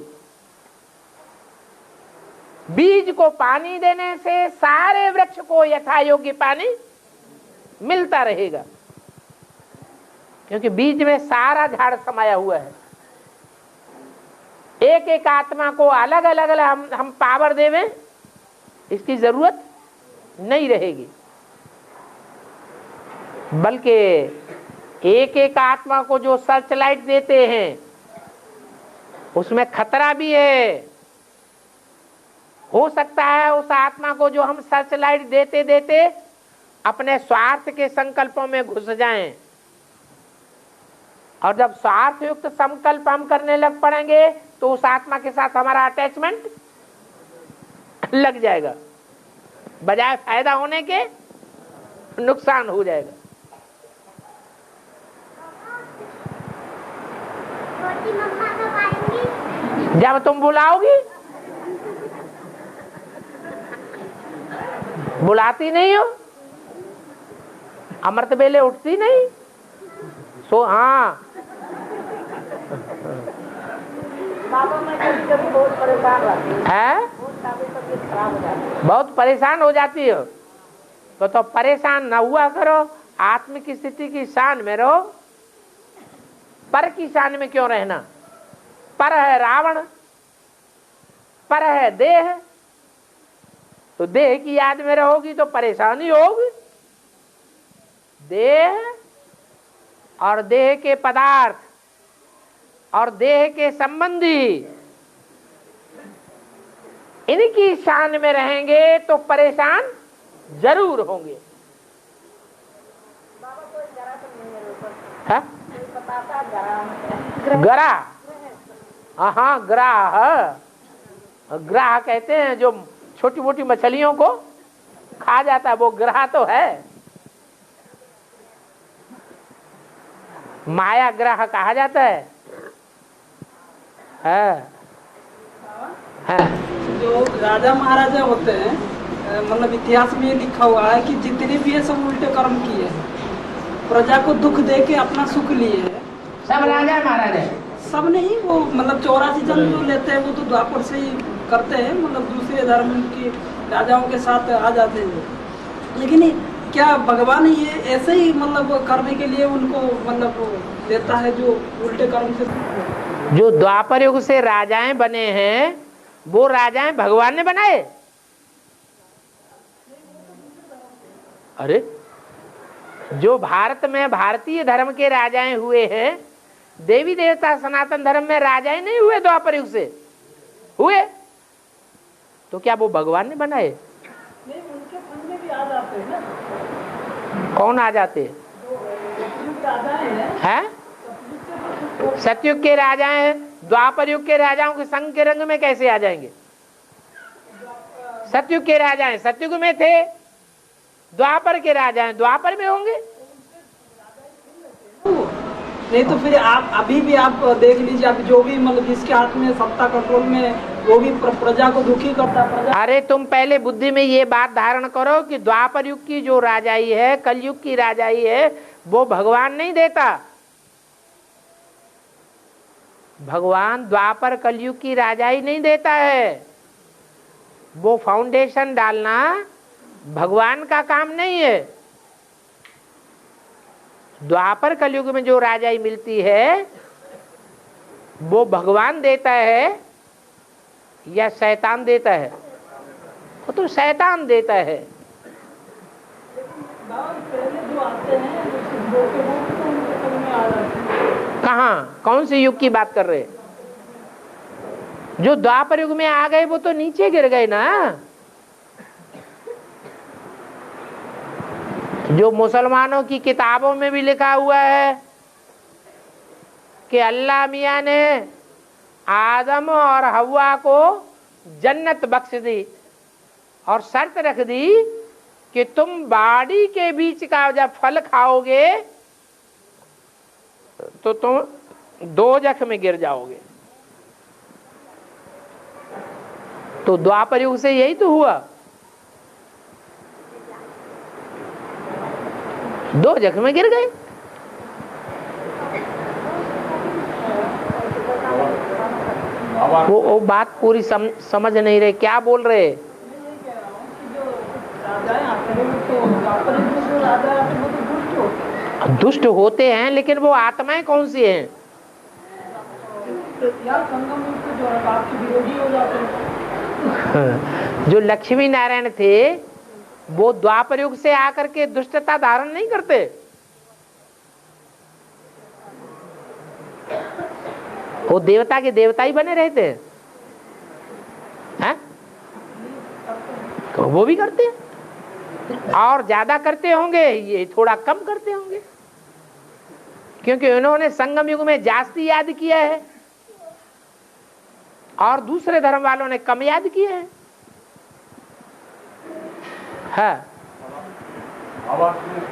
बीज को पानी देने से सारे वृक्ष को यथा योग्य पानी मिलता रहेगा, क्योंकि बीज में सारा झाड़ समाया हुआ है। एक एक आत्मा को अलग अलग हम पावर देवें, इसकी जरूरत नहीं रहेगी, बल्कि एक एक आत्मा को जो सर्च लाइट देते हैं उसमें खतरा भी है। हो सकता है उस आत्मा को जो हम सर्च लाइट देते देते अपने स्वार्थ के संकल्पों में घुस जाएं, और जब स्वार्थ युक्त संकल्प हम करने लग पड़ेंगे तो उस आत्मा के साथ हमारा अटैचमेंट लग जाएगा, बजाय फायदा होने के नुकसान हो जाएगा। जब तुम बुलाओगी, बुलाती नहीं हो, अमृत बेले उठती नहीं, सो हाँ है, बहुत परेशान हो जाती हो। तो परेशान ना हुआ करो, आत्मिक स्थिति की शान में रहो। पर की शान में क्यों रहना? पर है रावण, पर है देह, तो देह की याद में रहोगी तो परेशानी होगी। देह और देह के पदार्थ और देह के संबंधी, इनकी शान में रहेंगे तो परेशान जरूर होंगे। ग्रह, हाँ ग्राह, ग्राह कहते हैं जो छोटी मोटी मछलियों को खा जाता है, वो ग्रह तो है। माया ग्रह कहा जाता है। जो राजा महाराजा होते हैं, मतलब इतिहास में ये लिखा हुआ है कि जितने भी ये सब उल्टे कर्म किए हैं, प्रजा को दुख दे के अपना सुख लिए है, सब राजा महाराजा, सब नहीं, वो मतलब 84 जन जो लेते हैं वो तो द्वापर से ही करते हैं, मतलब दूसरे धर्म के राजाओं के साथ आ जाते हैं। लेकिन क्या भगवान ये ऐसे ही मतलब करने के लिए उनको मतलब देता है जो उल्टे कर्म से? जो द्वापर युग से राजाएं बने हैं वो राजाएं भगवान ने बनाए? अरे जो भारत में भारतीय धर्म के राजाएं हुए हैं, देवी देवता सनातन धर्म में राजाएं नहीं हुए द्वापर युग से हुए, तो क्या वो भगवान ने बनाए? नहीं, उनके फन में भी आ जाते हैं ना। कौन आ जाते हैं? सतयुग के राजाएं हैं, द्वापर युग के राजाओं के संग के रंग में कैसे आ जाएंगे? सतयुग के राजाएं सतयुग में थे, द्वापर के राजाएं द्वापर में होंगे। नहीं तो फिर आप अभी भी आप देख लीजिए, आप जो भी मतलब जिसके हाथ में सत्ता कंट्रोल में, वो भी प्रजा को दुखी करता है। अरे तुम पहले बुद्धि में ये बात धारण करो कि द्वापर युग की जो राजाई है, कलयुग की राजाई है, वो भगवान नहीं देता। भगवान द्वापर कलयुग की राजाई नहीं देता है। वो फाउंडेशन डालना भगवान का काम नहीं है। द्वापर कलयुग में जो राजाई मिलती है वो भगवान देता है या शैतान देता है? वो तो शैतान देता है। कहाँ, कौन से युग की बात कर रहे? जो द्वापर युग में आ गए वो तो नीचे गिर गए ना। जो मुसलमानों की किताबों में भी लिखा हुआ है कि अल्लाह मियाँ ने आदम और हव्वा को जन्नत बख्श दी और शर्त रख दी कि तुम बाड़ी के बीच का जब फल खाओगे तो तुम दोजख में गिर जाओगे। तो द्वापर युग से यही तो हुआ, दोजख में गिर गए। वो बात पूरी समझ नहीं रहे, क्या बोल रहे? दुष्ट होते हैं, लेकिन वो आत्माएं कौन सी हैं? जो लक्ष्मी नारायण थे वो द्वापर युग से आकर के दुष्टता धारण नहीं करते। वो देवता के देवता ही बने रहते हैं, तो वो भी करते हैं और ज्यादा करते होंगे, ये थोड़ा कम करते होंगे, क्योंकि उन्होंने संगम युग में जास्ती याद किया है और दूसरे धर्म वालों ने कम याद किया है।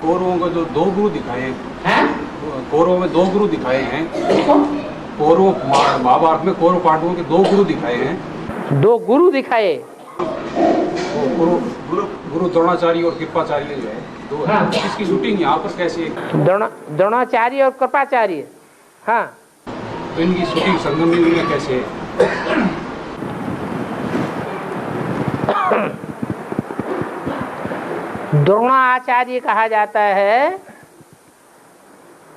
कौरवों को जो 2 गुरु दिखाए हैं, कौरवों में 2 गुरु दिखाए हैं। कौरव महाभारत में कौरव पांडवों के 2 गुरु दिखाए हैं। 2 गुरु दिखाए, गुरु द्रोणाचार्य और कृपाचार्य जो है 2 है। इसकी शूटिंग यहाँ पर कैसे? द्रोणाचार्य और कृपाचार्य, हाँ। तो इनकी शूटिंग संगम युग में कैसे है? द्रोणाचार्य कहा जाता है,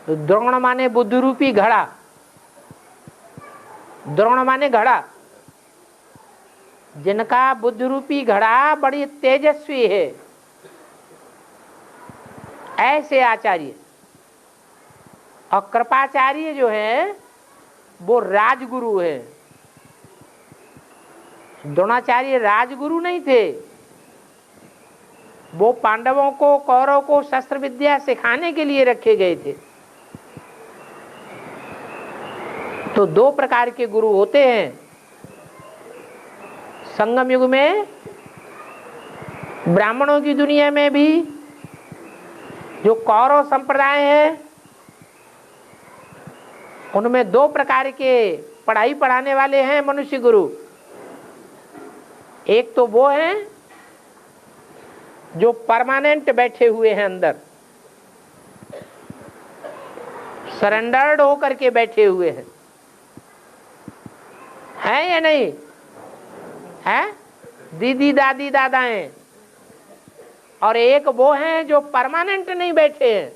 द्रोण माने बुद्ध रूपी घड़ा, द्रोण माने घड़ा, जिनका बुद्ध रूपी घड़ा बड़ी तेजस्वी है, ऐसे आचार्य। और कृपाचार्य जो है वो राजगुरु है। द्रोणाचार्य राजगुरु नहीं थे, वो पांडवों को, कौरवों को शस्त्र विद्या सिखाने के लिए रखे गए थे। तो 2 प्रकार के गुरु होते हैं संगम युग में। ब्राह्मणों की दुनिया में भी जो कौरव संप्रदाय है उनमें 2 प्रकार के पढ़ाई पढ़ाने वाले हैं मनुष्य गुरु। एक तो वो हैं जो परमानेंट बैठे हुए हैं अंदर, सरेंडर्ड होकर के बैठे हुए हैं या नहीं है? दीदी दादी दादाएं। और एक वो हैं जो परमानेंट नहीं बैठे हैं,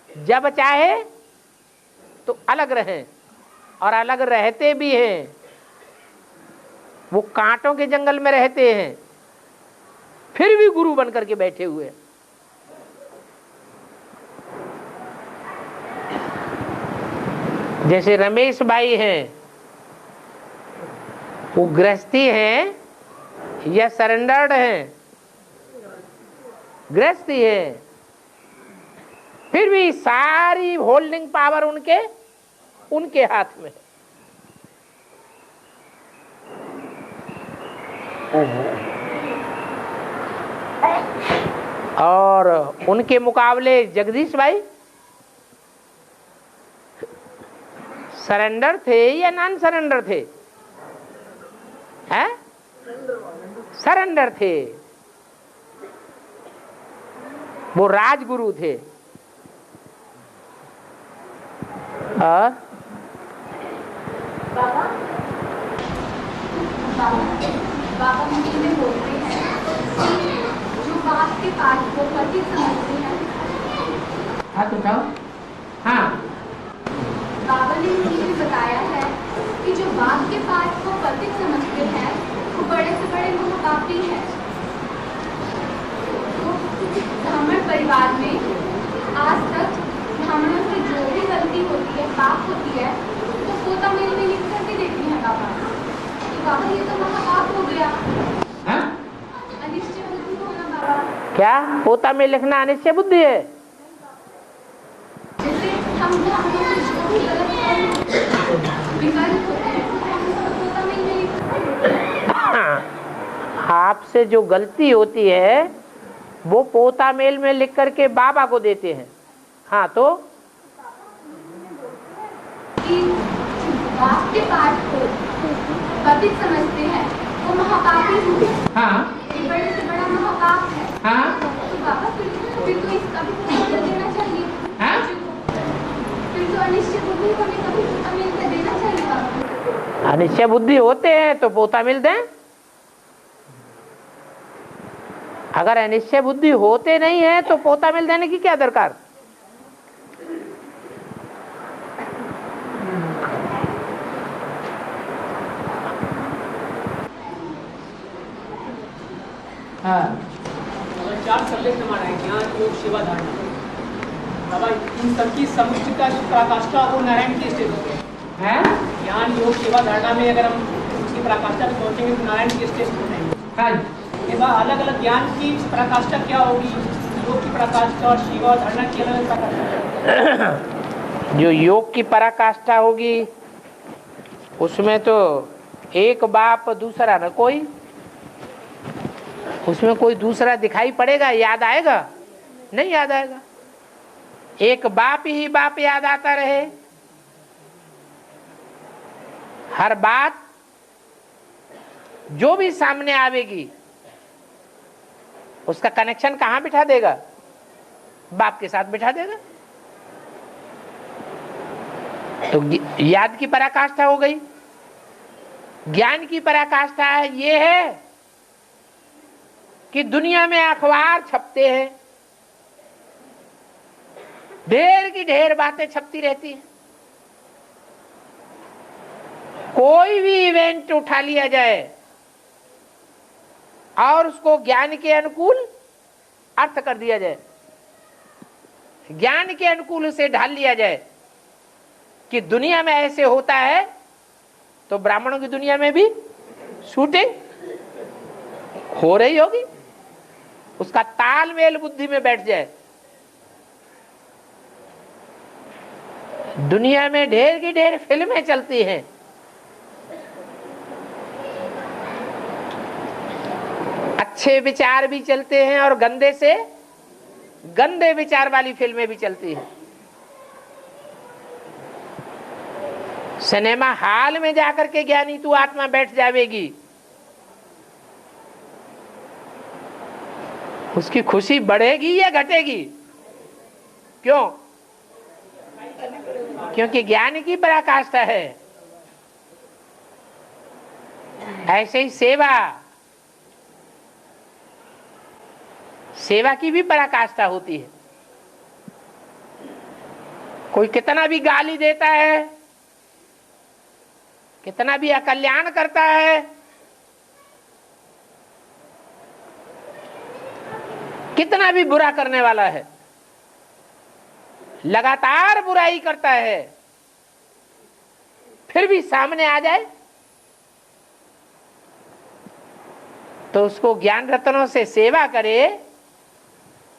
जब चाहे तो अलग रहें और अलग रहते भी हैं। वो कांटों के जंगल में रहते हैं, फिर भी गुरु बन करके बैठे हुए हैं। जैसे रमेश भाई हैं, वो गृहस्थी हैं या सरेंडर्ड हैं? गृहस्थी है, फिर भी सारी होल्डिंग पावर उनके हाथ में है। और उनके मुकाबले जगदीश भाई सरेंडर थे या नॉन सरेंडर थे? हैं? सरेंडर थे, वो राजगुरु थे। बाबा मुझे बोल रहे हैं जो बात के पाठ को कठिन समझते हैं। हाँ तो हाँ बाबा ने मुझे बाप के पाठ को पतित समझते हैं वो बड़े से बड़े महापापी है। तो ब्राह्मण परिवार में आज तक ब्राह्मणों से जो भी गलती होती है, पाप होती है, तो पोता मेल में लिख करके देती है बाबा कि बाबा ये तो महापाप हो गया। अनिश्चय बुद्धि होना बाबा। क्या पोता में लिखना अनिश्चय बुद्धि है? जैसे हम ब्राह्मणों से जो भी गलत विकल्प होते हैं पोता मेल में लिख। आपसे जो गलती होती है वो पोता मेल में लिख करके बाबा को देते हैं। हाँ तो कि बाप के पाठ को पतित समझते हैं वो महापापी है। हाँ ये बड़े से बड़ा महापाप है। हाँ तो बाबा फिर तो इसका भी उत्तर देना चाहिए। हाँ? फिर तो अनिश्चय बुद्धि को भी कभी पोता मेल में देना चाहिए बाबा। अनिश्चय बुद्धि होते हैं तो पोता मिल दें। अगर अनिश्चय बुद्धि होते नहीं है तो पोता मिल देने की क्या दरकार? हाँ 4 सब्जेक्ट हमारा है, ज्ञान, योग, सेवा, धारणा। बाबा इन सबकी समुच्चय का जो पराकाष्ठा वो नारायण की स्टेज होते हैं। ज्ञान, योग, सेवा, धारणा में अगर हम उसकी पराकाष्ठा पे पहुंचेंगे तो नारायण की स्टेज हो जाएंगे। ये बात अलग अलग ज्ञान की पराकाष्ठा क्या होगी, योग की पराकाष्ठा और सेवा और धारणा की अलग पराकाष्ठा। जो योग की पराकाष्ठा होगी उसमें तो एक बाप दूसरा न कोई, उसमें कोई दूसरा दिखाई पड़ेगा, याद आएगा? नहीं याद आएगा। एक बाप ही बाप याद आता रहे। हर बात जो भी सामने आवेगी उसका कनेक्शन कहां बिठा देगा? बाप के साथ बिठा देगा। तो याद की पराकाष्ठा हो गई। ज्ञान की पराकाष्ठा ये है कि दुनिया में अखबार छपते हैं, ढेर की ढेर बातें छपती रहती हैं। कोई भी इवेंट उठा लिया जाए और उसको ज्ञान के अनुकूल अर्थ कर दिया जाए, ज्ञान के अनुकूल उसे ढाल लिया जाए कि दुनिया में ऐसे होता है, तो ब्राह्मणों की दुनिया में भी शूटिंग हो रही होगी। उसका तालमेल बुद्धि में बैठ जाए। दुनिया में ढेर की ढेर फिल्में चलती हैं, अच्छे विचार भी चलते हैं और गंदे से गंदे विचार वाली फिल्में भी चलती हैं। सिनेमा हॉल में जाकर के ज्ञानी तू आत्मा बैठ जावेगी, उसकी खुशी बढ़ेगी या घटेगी? क्यों? क्योंकि ज्ञान की पराकाष्ठा है। ऐसे ही सेवा की भी पराकाष्ठा होती है। कोई कितना भी गाली देता है, कितना भी अकल्याण करता है, कितना भी बुरा करने वाला है, लगातार बुराई करता है, फिर भी सामने आ जाए तो उसको ज्ञान रत्नों से सेवा करे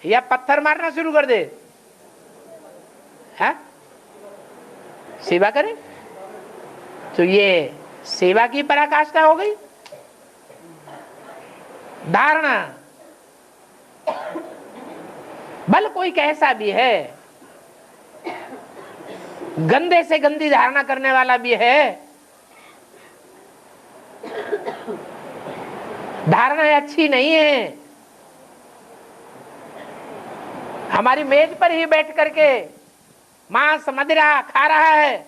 या पत्थर मारना शुरू कर दे? है? सेवा करे तो ये सेवा की पराकाष्ठा हो गई। धारणा, भले कोई कैसा भी है, गंदे से गंदी धारणा करने वाला भी है, धारणा अच्छी नहीं है। हमारी मेज पर ही बैठ करके मांस मदिरा खा रहा है,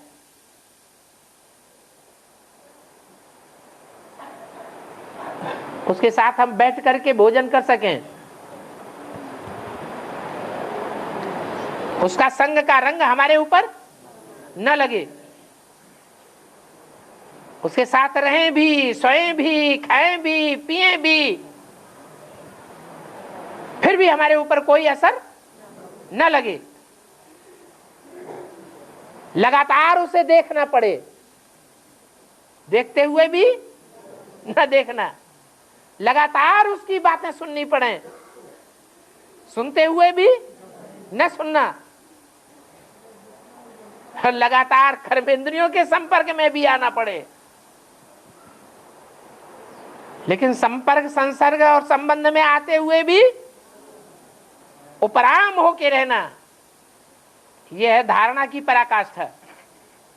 उसके साथ हम बैठ करके भोजन कर सकें, उसका संग का रंग हमारे ऊपर न लगे, उसके साथ रहें भी, सोएं भी, खाएं भी, पिएं भी, फिर भी हमारे ऊपर कोई असर न लगे। लगातार उसे देखना पड़े, देखते हुए भी न देखना, लगातार उसकी बातें सुननी पड़े, सुनते हुए भी न सुनना, लगातार कर्मेंद्रियों के संपर्क में भी आना पड़े, लेकिन संपर्क, संसर्ग और संबंध में आते हुए भी उपराम होके रहना, यह है धारणा की पराकाष्ठा।